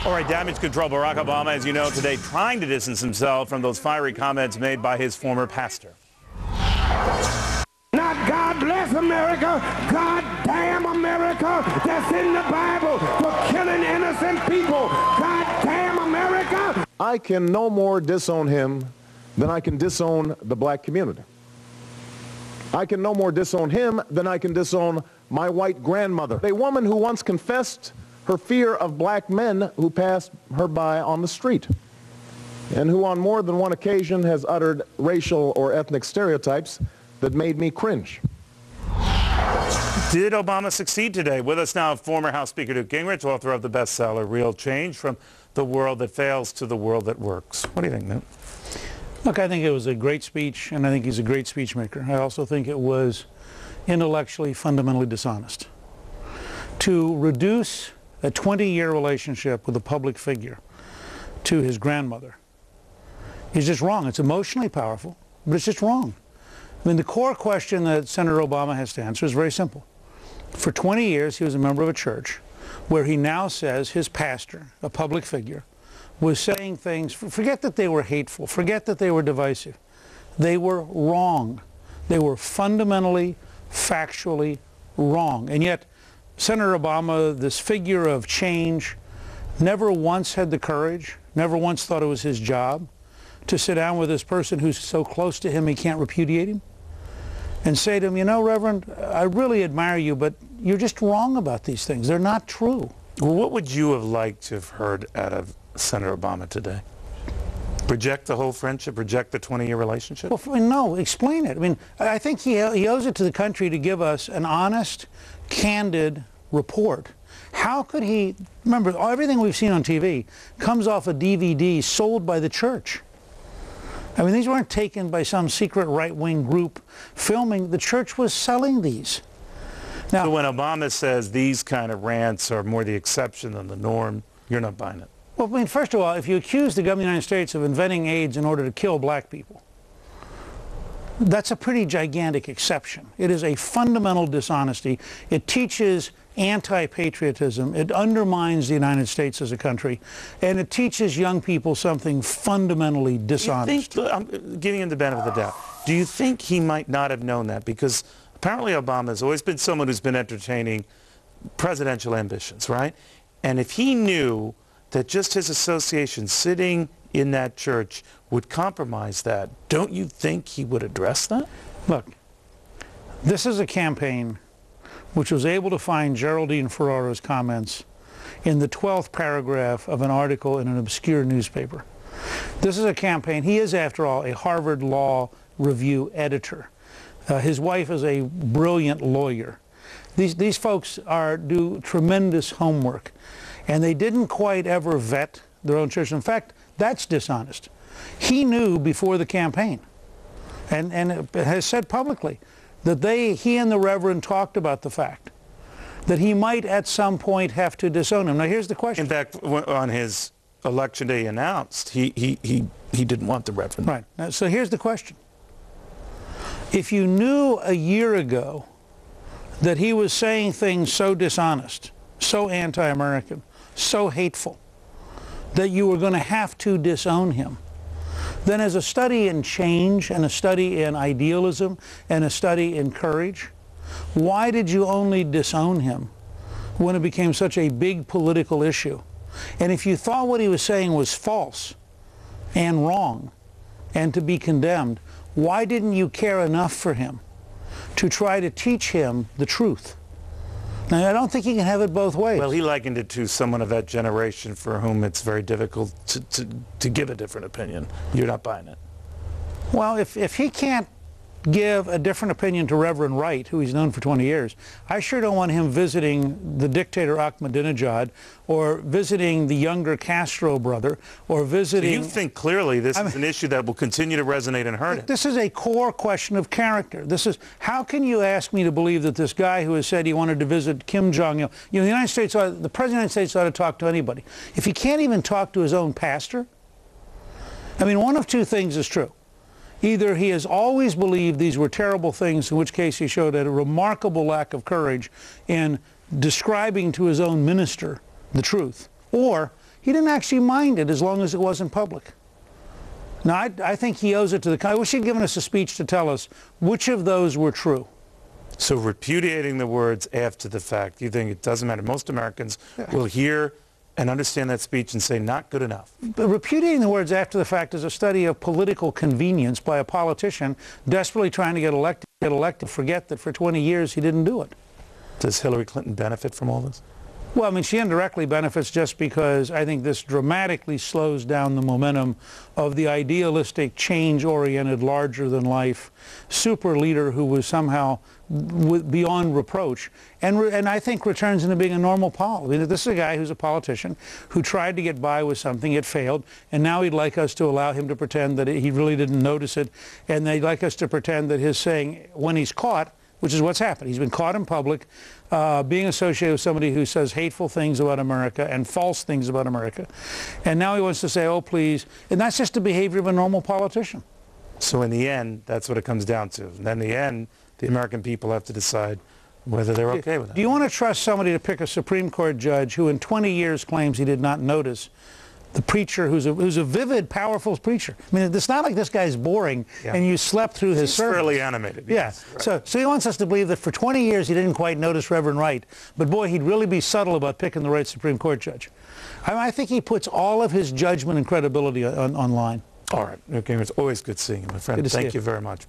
All right, damage control. Barack Obama, as you know, today trying to distance himself from those fiery comments made by his former pastor. Not God bless America, God damn America. That's in the Bible for killing innocent people. God damn America. I can no more disown him than I can disown the black community. I can no more disown him than I can disown my white grandmother, a woman who once confessed her fear of black men who passed her by on the street, and who on more than one occasion has uttered racial or ethnic stereotypes that made me cringe. Did Obama succeed today? With us now, former House Speaker Newt Gingrich, author of the bestseller Real Change, From the World That Fails to the World That Works. What do you think, Newt? Look, I think it was a great speech, and I think he's a great speech maker. I also think it was intellectually fundamentally dishonest. To reduce a 20-year relationship with a public figure to his grandmother is just wrong. It's emotionally powerful, but it's just wrong. I mean, the core question that Senator Obama has to answer is very simple. For 20 years, he was a member of a church where he now says his pastor, a public figure, was saying things, forget that they were hateful, forget that they were divisive. They were wrong. They were fundamentally, factually wrong. And yet, Senator Obama, this figure of change, never once had the courage, never once thought it was his job to sit down with this person who's so close to him he can't repudiate him and say to him, you know, Reverend, I really admire you, but you're just wrong about these things. They're not true. Well, what would you have liked to have heard out of Senator Obama today? Reject the whole friendship, reject the 20-year relationship? Well, no, explain it. I mean, I think he owes it to the country to give us an honest, candid report. How could he, remember, everything we've seen on TV comes off a DVD sold by the church. I mean, these weren't taken by some secret right-wing group filming. The church was selling these. Now, so when Obama says these kind of rants are more the exception than the norm, you're not buying it? Well, I mean, first of all, if you accuse the government of the United States of inventing AIDS in order to kill black people, that's a pretty gigantic exception. It is a fundamental dishonesty. It teaches anti-patriotism. It undermines the United States as a country. And it teaches young people something fundamentally dishonest. I'm giving him the benefit of the doubt. Do you think he might not have known that? Because apparently Obama has always been someone who's been entertaining presidential ambitions, right? And if he knew that just his association sitting in that church would compromise that, don't you think he would address that? Look, this is a campaign which was able to find Geraldine Ferraro's comments in the 12th paragraph of an article in an obscure newspaper. This is a campaign. He is, after all, a Harvard Law Review editor. His wife is a brilliant lawyer. These folks do tremendous homework, and they didn't quite ever vet their own church. In fact, that's dishonest. He knew before the campaign, and has said publicly, that he and the Reverend talked about the fact that he might at some point have to disown him. Now here's the question. In fact, on his election day he announced he didn't want the Reverend. Right. Now, so here's the question. If you knew a year ago that he was saying things so dishonest, so anti-American, so hateful, that you were going to have to disown him, then as a study in change and a study in idealism and a study in courage, why did you only disown him when it became such a big political issue? And if you thought what he was saying was false and wrong and to be condemned, why didn't you care enough for him to try to teach him the truth? Now, I don't think you can have it both ways. Well, he likened it to someone of that generation for whom it's very difficult to give a different opinion. You're not buying it? Well, if he can't give a different opinion to Reverend Wright, who he's known for 20 years, I sure don't want him visiting the dictator Ahmadinejad or visiting the younger Castro brother or visiting... So you think clearly this is an issue that will continue to resonate and hurt him? This is a core question of character. This is, how can you ask me to believe that this guy who has said he wanted to visit Kim Jong-il, the United States, the President of the United States ought to talk to anybody. If he can't even talk to his own pastor, I mean, one of two things is true. Either he has always believed these were terrible things, in which case he showed a remarkable lack of courage in describing to his own minister the truth, or he didn't actually mind it as long as it wasn't public. Now, I think he owes it to the... I wish he'd given us a speech to tell us which of those were true. So repudiating the words after the fact, you think it doesn't matter. Most Americans will hear and understand that speech and say, not good enough. But repudiating the words after the fact is a study of political convenience by a politician desperately trying to get elected, forget that for 20 years he didn't do it. Does Hillary Clinton benefit from all this? Well, I mean, she indirectly benefits just because I think this dramatically slows down the momentum of the idealistic, change-oriented, larger-than-life super leader who was somehow beyond reproach, and I think returns into being a normal Paul. I mean, this is a guy who's a politician who tried to get by with something, it failed, and now he'd like us to allow him to pretend that he really didn't notice it, and they'd like us to pretend that his saying, when he's caught, which is what's happened. He's been caught in public being associated with somebody who says hateful things about America and false things about America. And now he wants to say, oh, please. And that's just the behavior of a normal politician. So in the end, that's what it comes down to. And then in the end, the American people have to decide whether they're okay with it. Do you want to trust somebody to pick a Supreme Court judge who in 20 years claims he did not notice the preacher who's a vivid, powerful preacher? I mean, it's not like this guy's boring and you slept through his sermon. He's fairly animated. Yes. Yeah. Right. So he wants us to believe that for 20 years he didn't quite notice Reverend Wright, but boy, he'd really be subtle about picking the right Supreme Court judge. I think he puts all of his judgment and credibility online. All right. Okay, it's always good seeing you, my friend. Thank you very much.